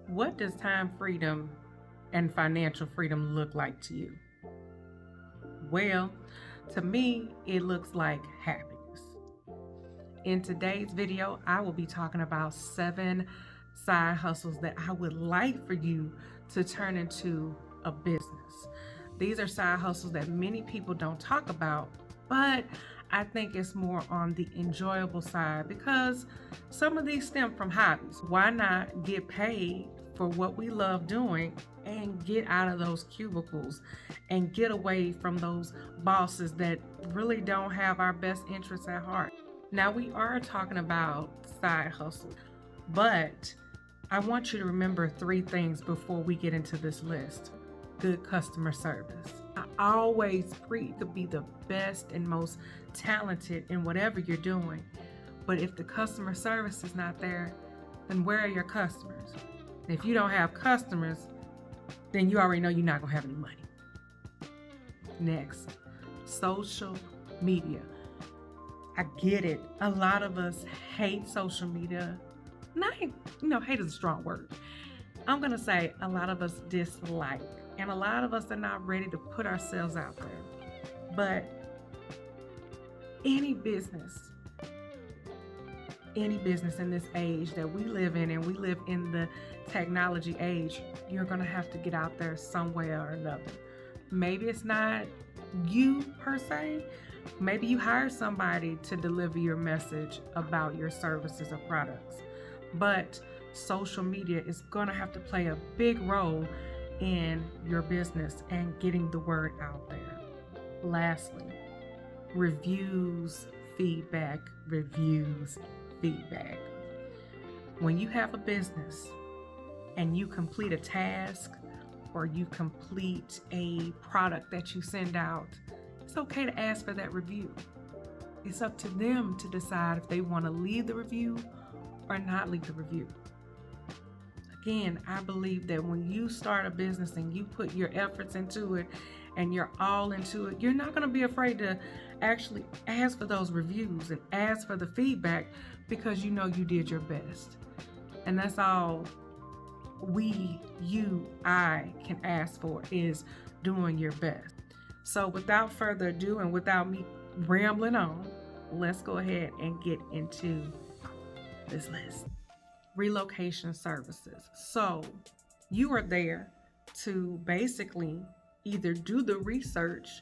What does time freedom and financial freedom look like to you? Well, to me, it looks like happiness. In today's video, I will be talking about 7 side hustles that I would like for you to turn into a business. These are side hustles that many people don't talk about, but I think it's more on the enjoyable side because some of these stem from hobbies. Why not get paid for what we love doing and get out of those cubicles and get away from those bosses that really don't have our best interests at heart? Now, we are talking about side hustles, but I want you to remember 3 things before we get into this list. Good customer service. I always preach to be the best and most talented in whatever you're doing. But if the customer service is not there, then where are your customers? If you don't have customers, then you already know you're not going to have any money. Next, social media. I get it. A lot of us hate social media. Hate is a strong word. I'm going to say a lot of us dislike, and a lot of us are not ready to put ourselves out there. But any business in this age that we live in, and we live in the technology age, you're going to have to get out there some way or another. Maybe it's not you per se. Maybe you hire somebody to deliver your message about your services or products. But social media is going to have to play a big role in your business and getting the word out there. Lastly, reviews, feedback. When you have a business and you complete a task or you complete a product that you send out, it's okay to ask for that review. It's up to them to decide if they want to leave the review or not leave the review. Again, I believe that when you start a business and you put your efforts into it and you're all into it, you're not going to be afraid to actually ask for those reviews and ask for the feedback because you know you did your best. And that's all I can ask for is doing your best. So without further ado and without me rambling on, let's go ahead and get into this list. Relocation services. So you are there to basically either do the research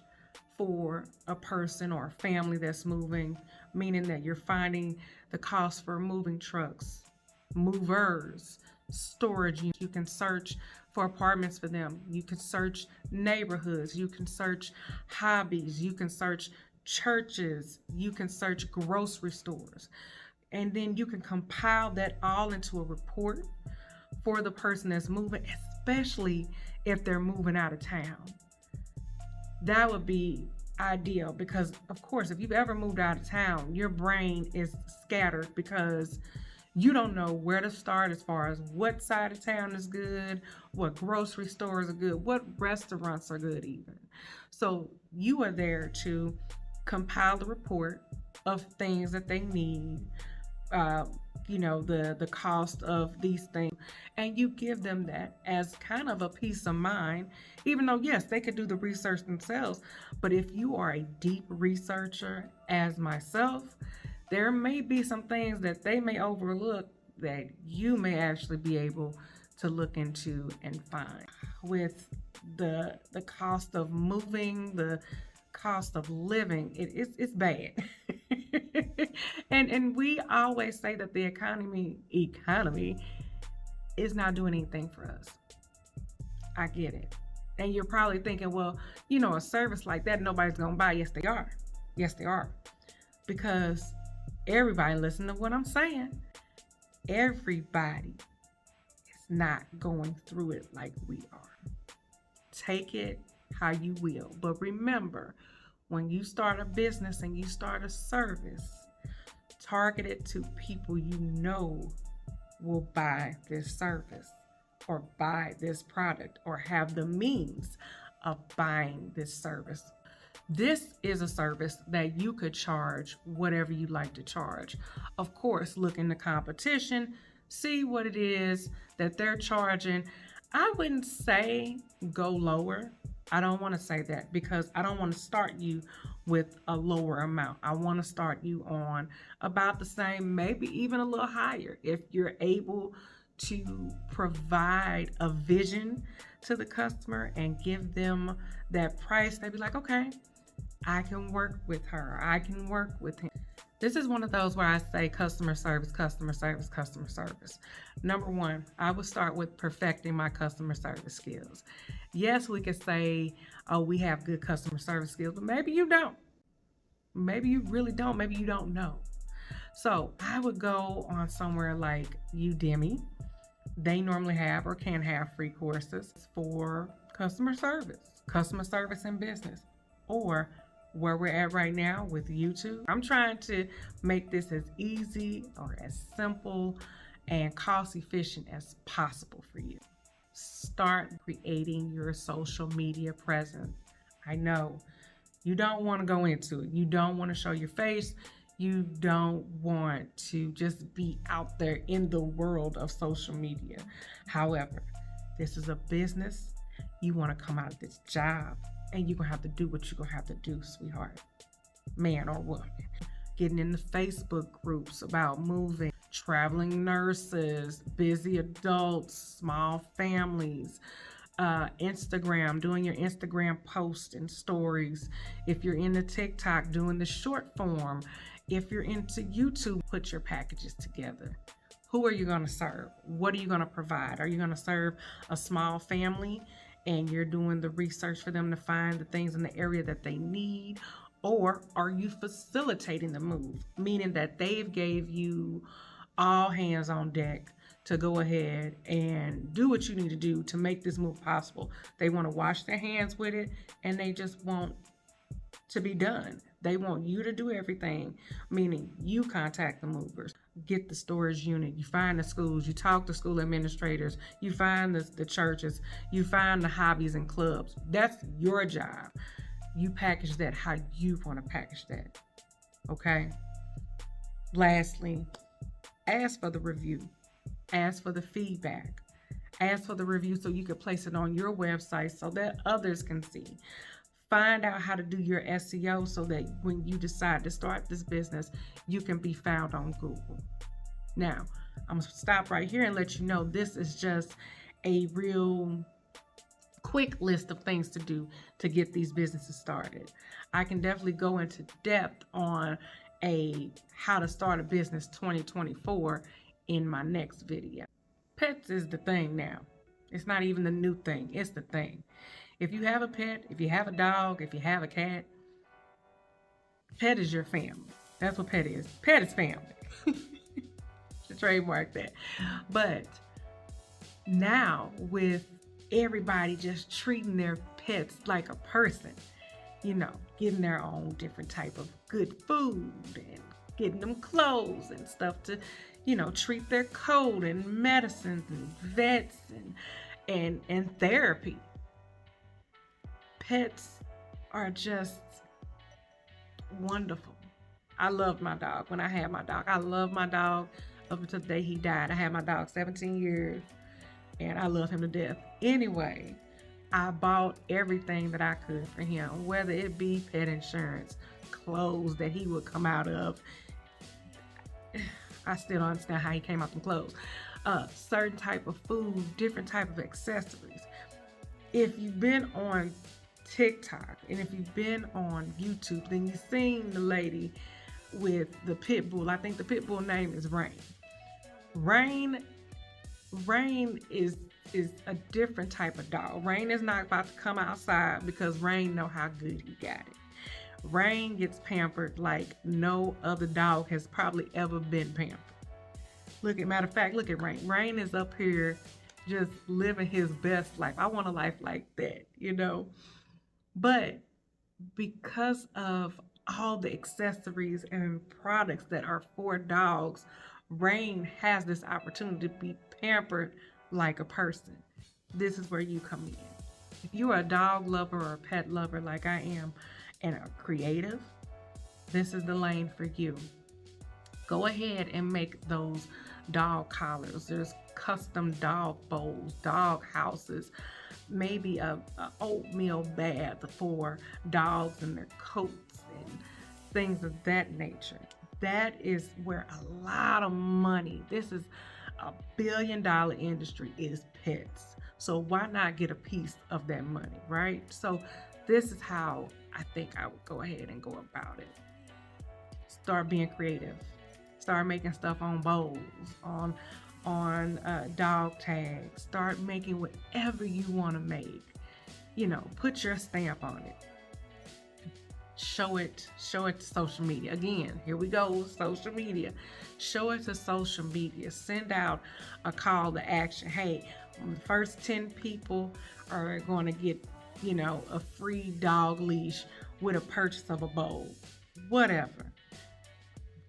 for a person or a family that's moving, meaning that you're finding the cost for moving trucks, movers, storage. You can search for apartments for them. You can search neighborhoods. You can search hobbies. You can search churches. You can search grocery stores. And then you can compile that all into a report for the person that's moving, especially if they're moving out of town. That would be ideal because, of course, if you've ever moved out of town, your brain is scattered because you don't know where to start as far as what side of town is good, what grocery stores are good, what restaurants are good even. So you are there to compile the report of things that they need, the cost of these things, and you give them that as kind of a peace of mind, even though yes, they could do the research themselves. But if you are a deep researcher as myself, there may be some things that they may overlook that you may actually be able to look into and find. With the cost of moving, the cost of living, it's bad. and we always say that the economy is not doing anything for us. I get it. And you're probably thinking, well, a service like that nobody's gonna buy. Yes, they are. Because everybody, listen to what I'm saying, everybody is not going through it like we are. Take it how you will. But remember, when you start a business and you start a service, target it to people you know will buy this service or buy this product or have the means of buying this service. This is a service that you could charge whatever you like to charge. Of course, look in the competition, See what it is that they're charging. I wouldn't say go lower. I don't want to say that because I don't want to start you with a lower amount. I want to start you on about the same, maybe even a little higher. If you're able to provide a vision to the customer and give them that price, they'd be like, okay, I can work with her. I can work with him. This is one of those where I say customer service, customer service, customer service. Number one, I would start with perfecting my customer service skills. Yes, we could say, oh, we have good customer service skills, but maybe you don't. Maybe you really don't. Maybe you don't know. So I would go on somewhere like Udemy. They normally have or can have free courses for customer service in business, or where we're at right now with YouTube. I'm trying to make this as easy or as simple and cost efficient as possible for you. Start creating your social media presence. I know you don't want to go into it. You don't want to show your face. You don't want to just be out there in the world of social media. However, this is a business. You want to come out of this job and you're going to have to do what you're going to have to do, sweetheart, man or woman. Getting in the Facebook groups about moving, traveling nurses, busy adults, small families, Instagram, doing your Instagram posts and stories. If you're into TikTok, doing the short form. If you're into YouTube, put your packages together. Who are you going to serve? What are you going to provide? Are you going to serve a small family and you're doing the research for them to find the things in the area that they need? Or are you facilitating the move, meaning that they've gave you all hands on deck to go ahead and do what you need to do to make this move possible? They want to wash their hands with it and they just want to be done. They want you to do everything, meaning you contact the movers, get the storage unit, you find the schools, you talk to school administrators, you find the churches, you find the hobbies and clubs. That's your job. You package that how you want to package that. Okay? Lastly, ask for the review. Ask for the feedback. Ask for the review so you can place it on your website so that others can see. Find out how to do your SEO so that when you decide to start this business, you can be found on Google. Now, I'm going to stop right here and let you know this is just a real quick list of things to do to get these businesses started. I can definitely go into depth on a how to start a business 2024 in my next video. Pets is the thing now. It's not even the new thing. It's the thing. If you have a pet, if you have a dog, if you have a cat, pet is your family. That's what pet is. Pet is family. Should trademark that. But now with everybody just treating their pets like a person, you know, getting their own different type of good food and getting them clothes and stuff to, you know, treat their coat and medicines and vets and therapy. Pets are just wonderful. I loved my dog when I had my dog. I loved my dog up until the day he died. I had my dog 17 years and I love him to death. Anyway, I bought everything that I could for him, whether it be pet insurance, clothes that he would come out of. I still don't understand how he came out from clothes. Certain type of food, different type of accessories. If you've been on TikTok and if you've been on YouTube, then you've seen the lady with the pit bull. I think the pit bull name is Rain. Rain is a different type of dog. Rain is not about to come outside because Rain know how good he got it. Rain gets pampered like no other dog has probably ever been pampered. Matter of fact, look at Rain. Rain is up here just living his best life. I want a life like that, you know. But because of all the accessories and products that are for dogs, Rain has this opportunity to be pampered like a person. This is where you come in. If you're a dog lover or a pet lover like I am and a creative, this is the lane for you. Go ahead and make those dog collars, there's custom dog bowls, dog houses, maybe a oatmeal bath for dogs and their coats and things of that nature. That is where a lot of money, this is a $1 billion industry, is pets. So why not get a piece of that money, right? So this is how I think I would go ahead and go about it. Start being creative. Start making stuff on bowls, on dog tags. Start making whatever you want to make. Put your stamp on it. Show it to social media. Again, here we go, social media. Show it to social media. Send out a call to action. Hey, the first 10 people are going to get, a free dog leash with a purchase of a bowl. Whatever.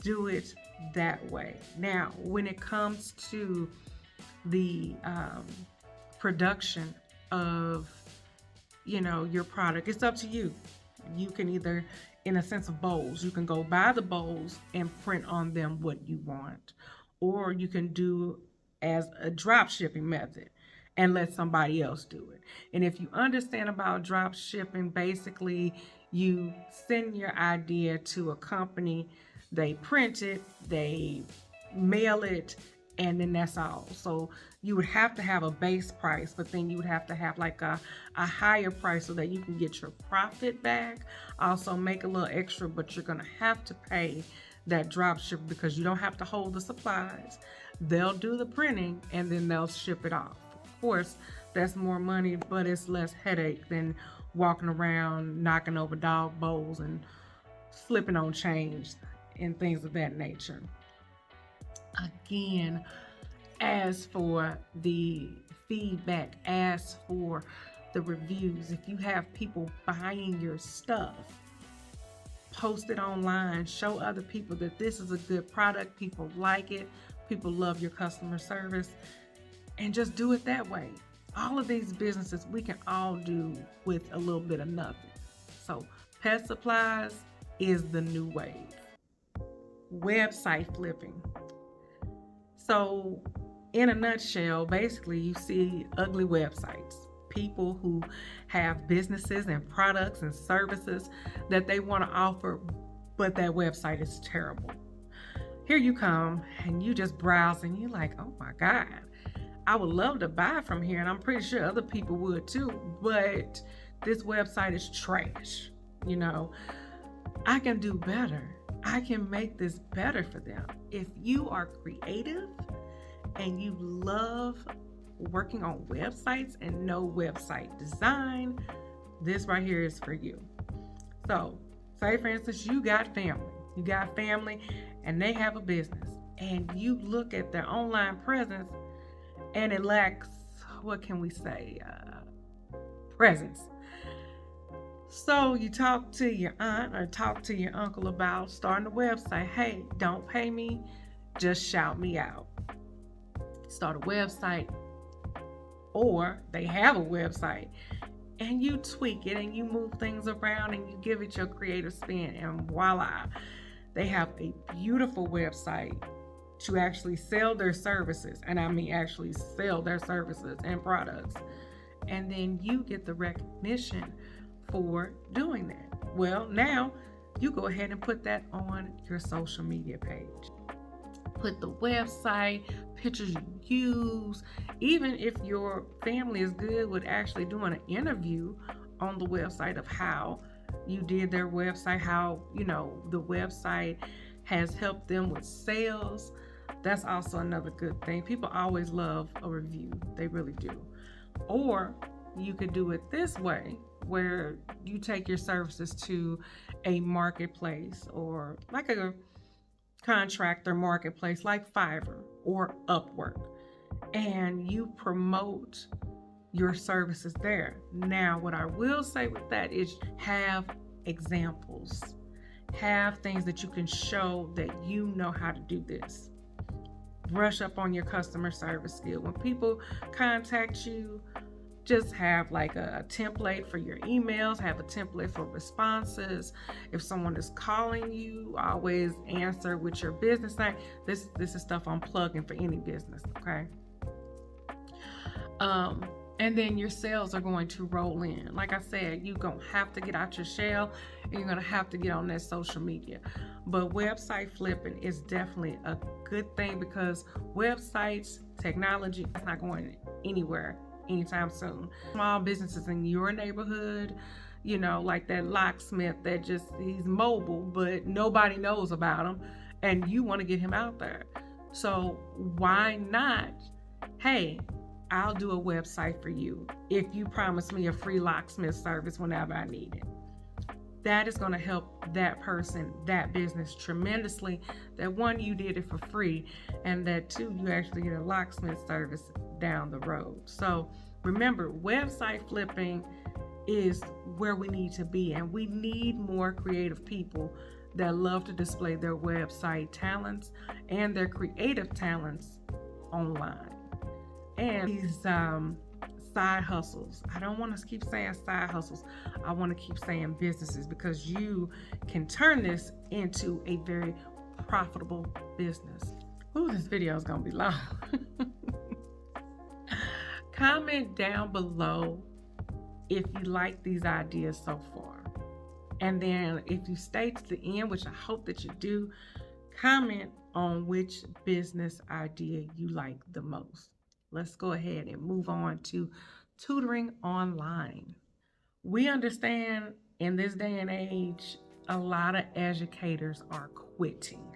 Do it that way. Now, when it comes to the production of, your product, it's up to you. You can either, in a sense of bowls, you can go buy the bowls and print on them what you want, or you can do as a drop shipping method and let somebody else do it. And if you understand about drop shipping, basically you send your idea to a company, they print it, they mail it, and then that's all. So you would have to have a base price, but then you would have to have like a higher price so that you can get your profit back. Also make a little extra, but you're gonna have to pay that drop ship because you don't have to hold the supplies. They'll do the printing and then they'll ship it off. Of course, that's more money, but it's less headache than walking around knocking over dog bowls and slipping on change and things of that nature. Again, as for the feedback, as for the reviews, if you have people buying your stuff, post it online, show other people that this is a good product, people like it, people love your customer service, and just do it that way. All of these businesses we can all do with a little bit of nothing. So pet supplies is the new wave. Website flipping. So in a nutshell, basically you see ugly websites, people who have businesses and products and services that they want to offer, but that website is terrible. Here you come and you just browse and you're like, oh my God, I would love to buy from here, and I'm pretty sure other people would too, but this website is trash. I can do better. I can make this better for them. If you are creative and you love working on websites and know website design, this right here is for you. So, say for instance, you got family and they have a business, and you look at their online presence and it lacks, what can we say, presence. So you talk to your aunt or talk to your uncle about starting a website. Hey, don't pay me, just shout me out. Start a website, or they have a website and you tweak it and you move things around and you give it your creative spin, and voila, they have a beautiful website to actually sell their services. And I mean actually sell their services and products. And then you get the recognition for doing that. Well, now you go ahead and put that on your social media page. Put the website, pictures you use. Even if your family is good with actually doing an interview on the website of how you did their website, how, the website has helped them with sales. That's also another good thing. People always love a review. They really do. Or you could do it this way, where you take your services to a marketplace or like a contractor marketplace like Fiverr or Upwork, and you promote your services there. Now, what I will say with that is have examples, have things that you can show that you know how to do this. Brush up on your customer service skill. When people contact you, Just have like a template for your emails, have a template for responses. If someone is calling you, always answer with your business name. This is stuff I'm plugging for any business, okay? And then your sales are going to roll in. Like I said, you're going to have to get out your shell, and you're going to have to get on that social media. But website flipping is definitely a good thing, because websites, technology, is not going anywhere anytime soon. Small businesses in your neighborhood, like that locksmith that he's mobile, but nobody knows about him, and you want to get him out there. So why not? Hey, I'll do a website for you if you promise me a free locksmith service whenever I need it. That is going to help that person, that business tremendously. That one, you did it for free, and that two, you actually get a locksmith service down the road. So remember, website flipping is where we need to be, and we need more creative people that love to display their website talents and their creative talents online. And these side hustles, I don't want to keep saying side hustles, I want to keep saying businesses, because you can turn this into a very profitable business. Ooh, this video is going to be long. Comment down below if you like these ideas so far. And then if you stay to the end, which I hope that you do, comment on which business idea you like the most. Let's go ahead and move on to tutoring online. We understand in this day and age, a lot of educators are quitting.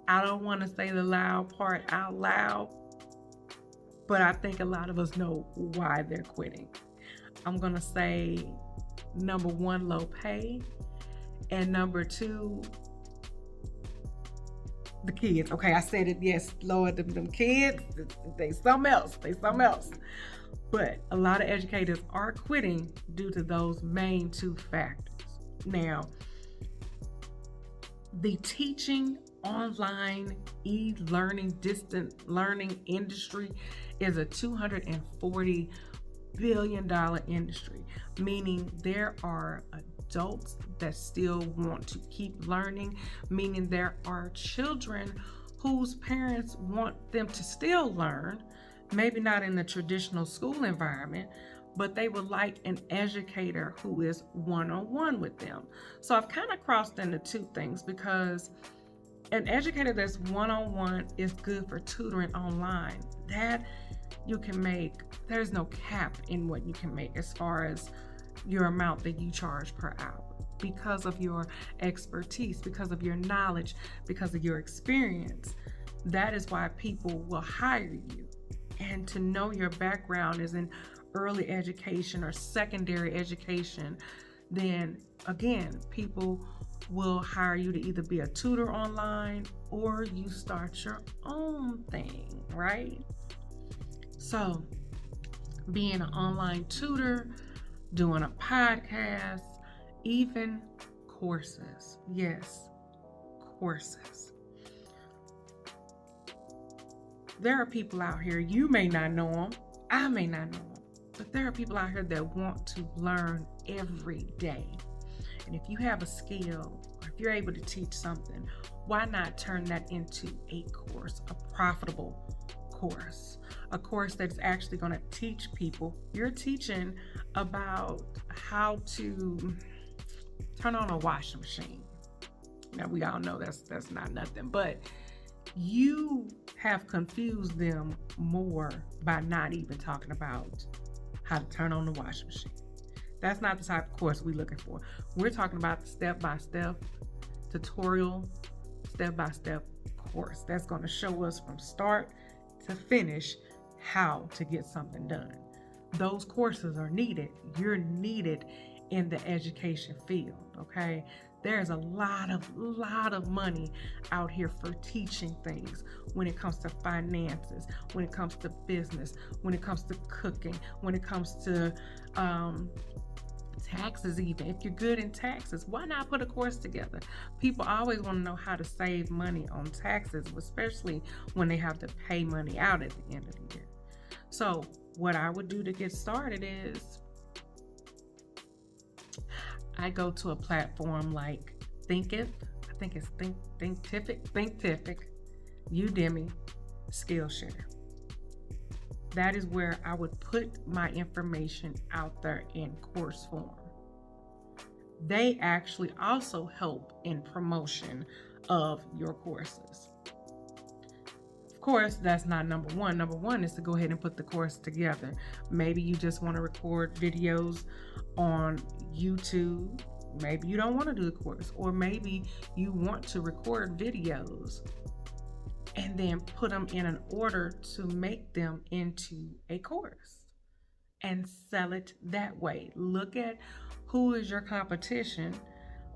I don't want to say the loud part out loud, but I think a lot of us know why they're quitting. I'm going to say, number one, low pay, and number two, the kids. Okay, I said it. Yes, Lord, them kids, they something else. But a lot of educators are quitting due to those main two factors. Now, the teaching online e-learning, distant learning industry is a $240 billion industry, meaning there are adults that still want to keep learning, meaning there are children whose parents want them to still learn, maybe not in the traditional school environment, but they would like an educator who is one-on-one with them. So I've kind of crossed into two things, because an educator that's one-on-one is good for tutoring online. That you can make, there's no cap in what you can make as far as your amount that you charge per hour, because of your expertise, because of your knowledge, because of your experience. That is why people will hire you. And to know your background is in early education or secondary education, then again, people will hire you to either be a tutor online or you start your own thing, right? So being an online tutor, doing a podcast, even courses. Yes, courses. There are people out here, you may not know them, I may not know them, but there are people out here that want to learn every day. And if you have a skill, or if you're able to teach something, why not turn that into a course, a profitable course, a course that's actually going to teach people. You're teaching about how to turn on a washing machine. Now, we all know that's not nothing, but you have confused them more by not even talking about how to turn on the washing machine. That's not the type of course we're looking for. We're talking about the step-by-step tutorial, step-by-step course that's going to show us from start to finish how to get something done. Those courses are needed. You're needed in the education field, okay? There's a lot of money out here for teaching things when it comes to finances, when it comes to business, when it comes to cooking, when it comes to taxes even. If you're good in taxes, why not put a course together? People always want to know how to save money on taxes, especially when they have to pay money out at the end of the year. So what I would do to get started is I go to a platform like Thinkific, I think it's Thinkific, Udemy, Skillshare. That is where I would put my information out there in course form. They actually also help in promotion of your courses. Of course, that's not number one. Number one is to go ahead and put the course together. Maybe you just want to record videos on YouTube. Maybe you don't want to do the course, or maybe you want to record videos and then put them in an order to make them into a course and sell it that way. Look at who is your competition,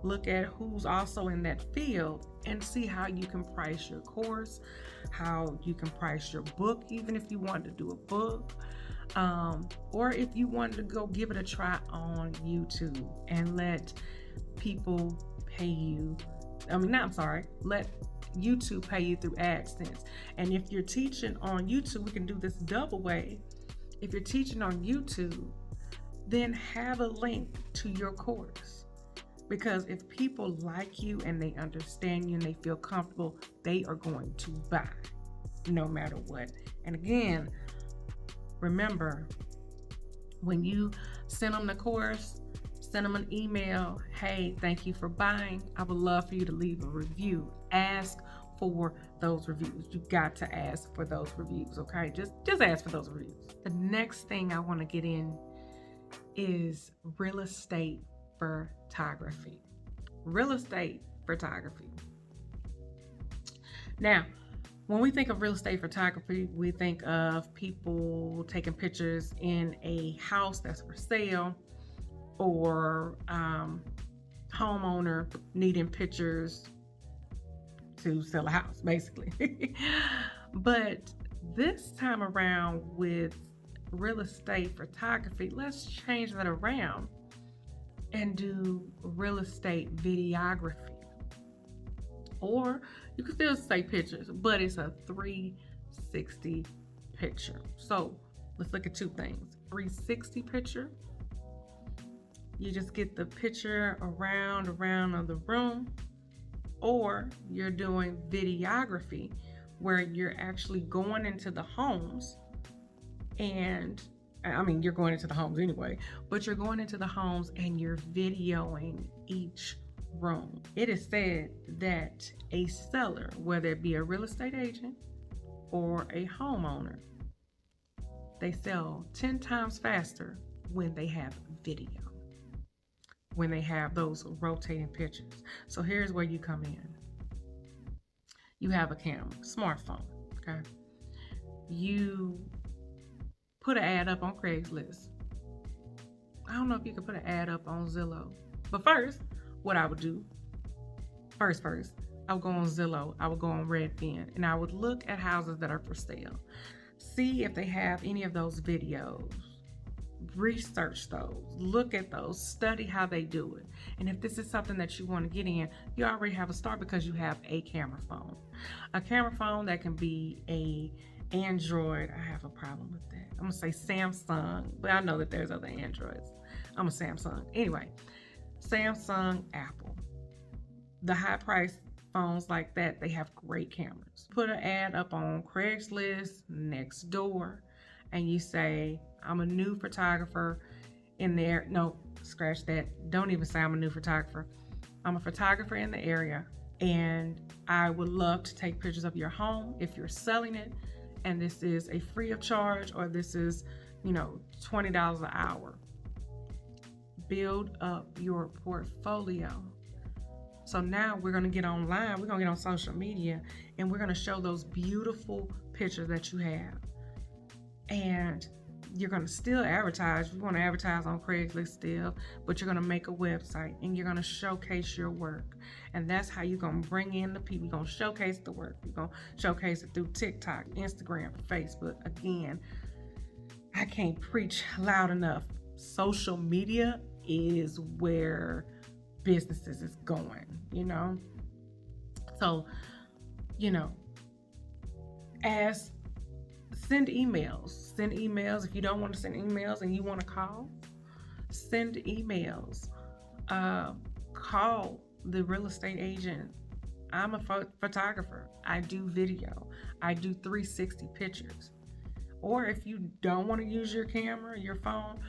look at who's also in that field, and see how you can price your course, how you can price your book, even if you want to do a book, or if you wanted to go give it a try on YouTube and let people pay you. Let YouTube pay you through AdSense. And if you're teaching on YouTube, we can do this double way. If you're teaching on YouTube, then have a link to your course. Because if people like you and they understand you and they feel comfortable, they are going to buy no matter what. And again, remember, when you send them the course, send them an email. Hey, thank you for buying. I would love for you to leave a review. Ask for those reviews. You got to ask for those reviews, okay? Just ask for those reviews. The next thing I want to get in is real estate photography. Real estate photography. Now, when we think of real estate photography, we think of people taking pictures in a house that's for sale, or homeowner needing pictures to sell a house, basically. But this time around with real estate photography, let's change that around and do real estate videography. Or you can still say pictures, but it's a 360 picture. So let's look at two things. 360 picture, you just get the picture around of the room, or you're doing videography where you're actually going into the homes, and you're going into the homes anyway, but you're going into the homes and you're videoing each room. It is said that a seller, whether it be a real estate agent or a homeowner, they sell 10 times faster when they have video, when they have those rotating pictures. So here's where you come in. You have a camera, smartphone, okay? You put an ad up on Craigslist. I don't know if you could put an ad up on Zillow. But first, what I would do, first, I would go on Zillow, I would go on Redfin, and I would look at houses that are for sale. See if they have any of those videos. Research those, look at those, study how they do it. And if this is something that you want to get in, you already have a start because you have a camera phone. A camera phone that can be a Android. I have a problem with that. I'm gonna say Samsung, but I know that there's other Androids. I'm a Samsung. Anyway, Samsung, Apple. The high price phones like that, they have great cameras. Put an ad up on Craigslist, Nextdoor, and you say, I'm a new photographer in there. No, scratch that. Don't even say I'm a new photographer. I'm a photographer in the area, and I would love to take pictures of your home if you're selling it, and this is a free of charge, or this is, $20 an hour. Build up your portfolio. So now we're going to get online, we're going to get on social media, and we're going to show those beautiful pictures that you have. And you're going to still advertise. You want to advertise on Craigslist still, but you're going to make a website and you're going to showcase your work. And that's how you're going to bring in the people. You're going to showcase the work. You're going to showcase it through TikTok, Instagram, Facebook. Again, I can't preach loud enough. Social media is where businesses is going, So, send emails. Send emails. If you don't want to send emails and you want to call, send emails. Call the real estate agent. I'm a photographer. I do video. I do 360 pictures. Or if you don't want to use your camera, your phone,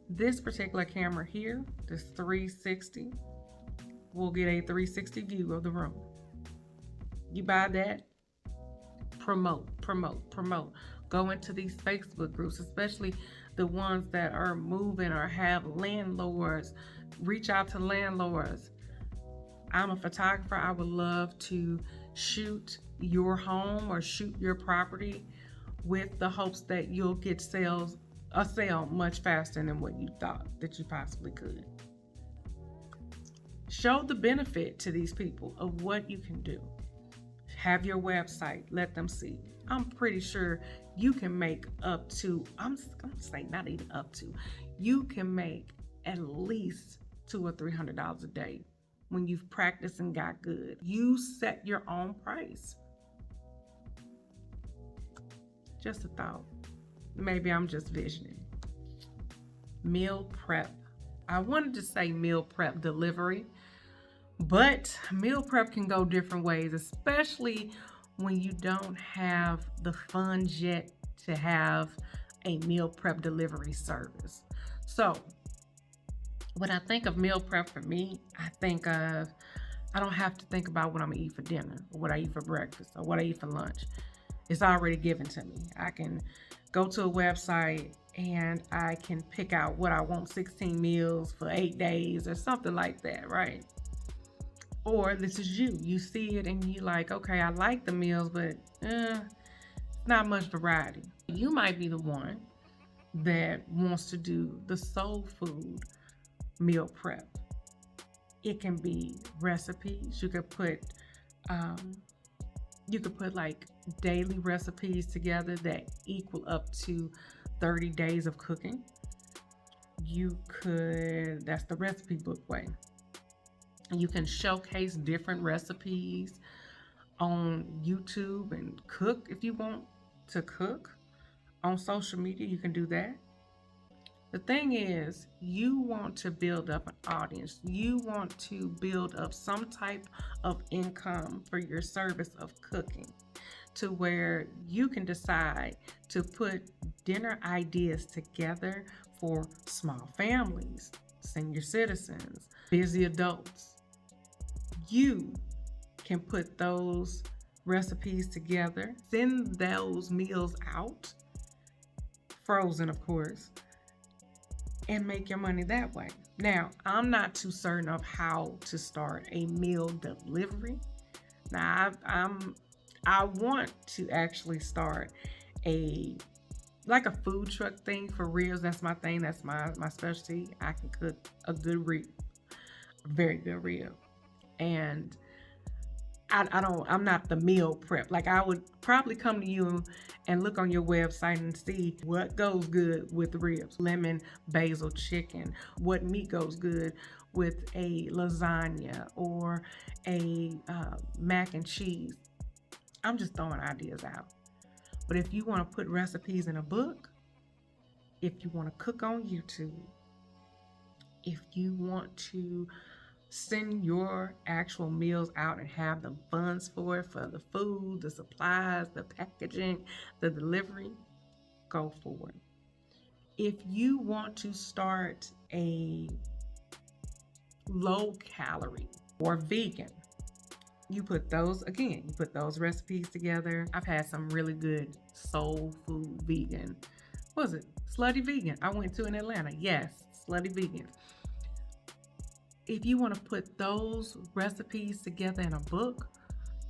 this particular camera here, this 360, will get a 360 view of the room. You buy that, promote. Go into these Facebook groups, especially the ones that are moving or have landlords. Reach out to landlords. I'm a photographer. I would love to shoot your home or shoot your property with the hopes that you'll get a sale much faster than what you thought that you possibly could. Show the benefit to these people of what you can do. Have your website, let them see. I'm pretty sure you can make up to, I'm saying not even up to, you can make at least $200 or $300 a day when you've practiced and got good. You set your own price. Just a thought. Maybe I'm just visioning. Meal prep. I wanted to say meal prep delivery, but meal prep can go different ways, especially when you don't have the funds yet to have a meal prep delivery service. So when I think of meal prep for me, I don't have to think about what I'm gonna eat for dinner or what I eat for breakfast or what I eat for lunch. It's already given to me. I can go to a website and I can pick out what I want, 16 meals for 8 days or something like that, right? Or this is you see it and you like, okay, I like the meals, but not much variety. You might be the one that wants to do the soul food meal prep. It can be recipes. You could put like daily recipes together that equal up to 30 days of cooking. That's the recipe book way. You can showcase different recipes on YouTube and cook if you want to cook. On social media, you can do that. The thing is, you want to build up an audience. You want to build up some type of income for your service of cooking to where you can decide to put dinner ideas together for small families, senior citizens, busy adults. You can put those recipes together, send those meals out, frozen of course, and make your money that way. Now, I'm not too certain of how to start a meal delivery. Now, I want to actually start a food truck thing for ribs. That's my thing. That's my specialty. I can cook a good rib, very good rib. And I'm not the meal prep. Like, I would probably come to you and look on your website and see what goes good with ribs, lemon, basil, chicken, what meat goes good with a lasagna or a mac and cheese. I'm just throwing ideas out. But if you want to put recipes in a book, if you want to cook on YouTube, if you want to send your actual meals out and have the funds for it, for the food, the supplies, the packaging, the delivery, go for it. If you want to start a low calorie or vegan, you put those recipes together. I've had some really good soul food vegan. What was it? Slutty Vegan. I went to in Atlanta. Yes, Slutty Vegan. If you want to put those recipes together in a book,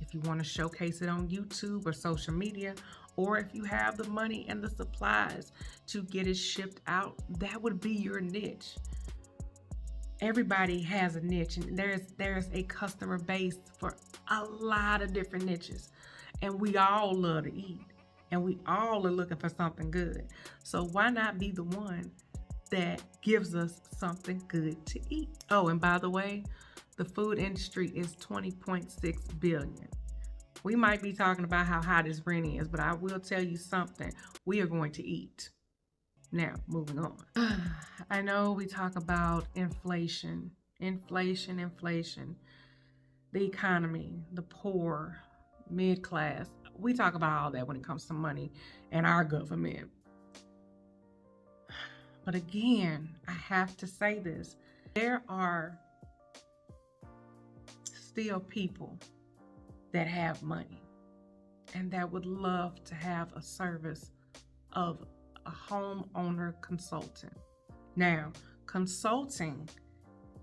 if you want to showcase it on YouTube or social media, or if you have the money and the supplies to get it shipped out, that would be your niche. Everybody has a niche, and there's a customer base for a lot of different niches, and we all love to eat, and we all are looking for something good. So why not be the one that gives us something good to eat? Oh, and by the way, the food industry is $20.6 billion. We might be talking about how hot this rent is, but I will tell you something. We are going to eat. Now, moving on. I know we talk about inflation, the economy, the poor, mid class. We talk about all that when it comes to money and our government. But again, I have to say this. There are still people that have money and that would love to have a service of a homeowner consultant. Now, consulting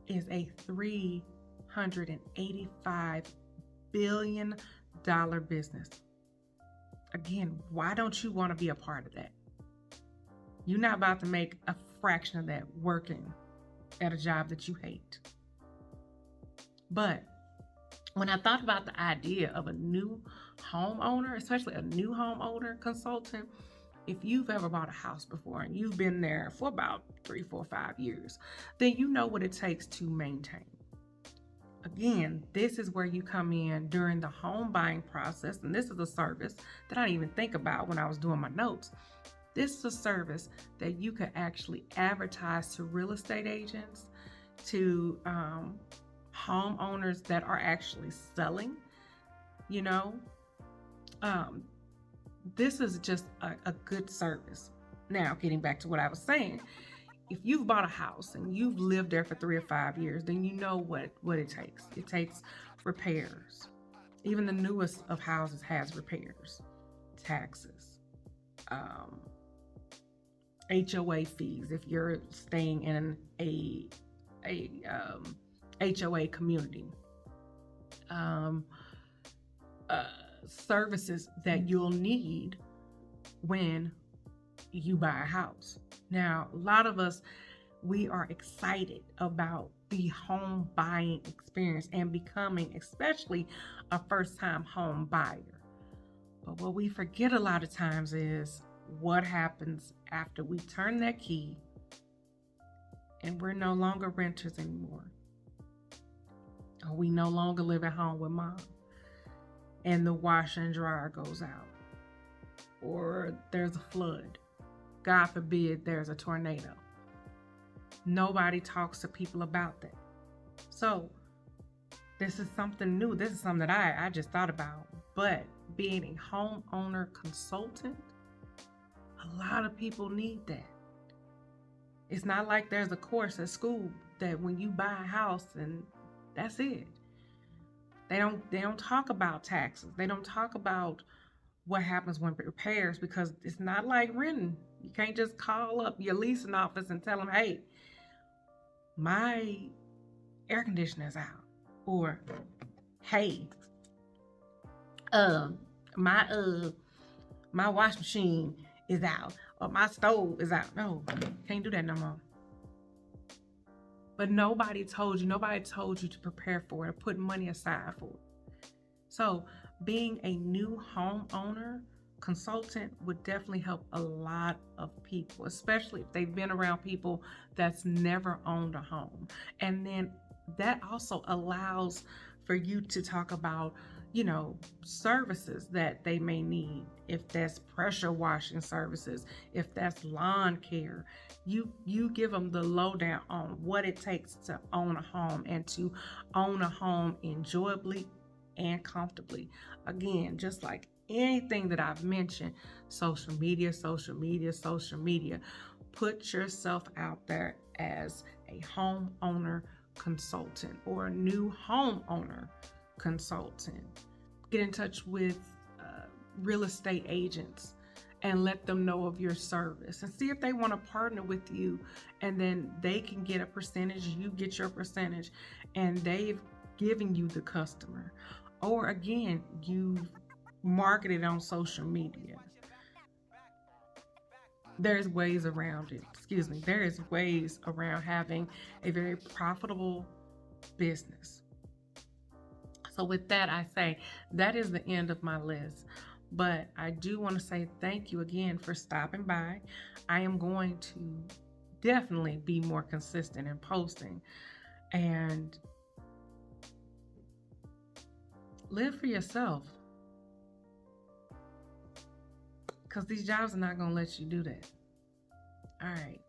is a $385 billion business. Again, why don't you want to be a part of that? You're not about to make a fraction of that working at a job that you hate. But when I thought about the idea of a new homeowner, especially a new homeowner consultant, if you've ever bought a house before and you've been there for about 3, 4, 5 years, then you know what it takes to maintain. Again, this is where you come in during the home buying process, and this is a service that I didn't even think about when I was doing my notes. This is a service that you could actually advertise to real estate agents, to homeowners that are actually selling, you know. This is just a good service. Now, getting back to what I was saying, if you've bought a house and you've lived there for 3 or 5 years, then you know what it takes. It takes repairs. Even the newest of houses has repairs, taxes, HOA fees if you're staying in a HOA community, services that you'll need when you buy a house. Now, a lot of us, we are excited about the home buying experience and becoming, especially a first-time home buyer. But what we forget a lot of times is what happens after we turn that key and we're no longer renters anymore. Or we no longer live at home with mom and the washer and dryer goes out. Or there's a flood. God forbid there's a tornado. Nobody talks to people about that. So this is something new. This is something that I just thought about. But being a homeowner consultant, a lot of people need that. It's not like there's a course at school that when you buy a house and that's it. They don't talk about taxes. They don't talk about what happens when repairs, because it's not like renting. You can't just call up your leasing office and tell them, hey, my air conditioner's out. Or, hey, my wash machine is out. Or my stove is out. No, can't do that no more. But nobody told you to prepare for it or put money aside for it. So being a new homeowner consultant would definitely help a lot of people, especially if they've been around people that's never owned a home. And then that also allows for you to talk about, you know, services that they may need. If that's pressure washing services, if that's lawn care, you give them the lowdown on what it takes to own a home and to own a home enjoyably and comfortably. Again, just like anything that I've mentioned, social media, put yourself out there as a homeowner consultant or a new homeowner consultant. Get in touch with real estate agents and let them know of your service and see if they want to partner with you, and then they can get a percentage, you get your percentage, and they've given you the customer. Or again, you market it on social media. There's ways around it. There is ways around having a very profitable business. So with that, I say that is the end of my list. But I do want to say thank you again for stopping by. I am going to definitely be more consistent in posting. And live for yourself. because these jobs are not going to let you do that. All right.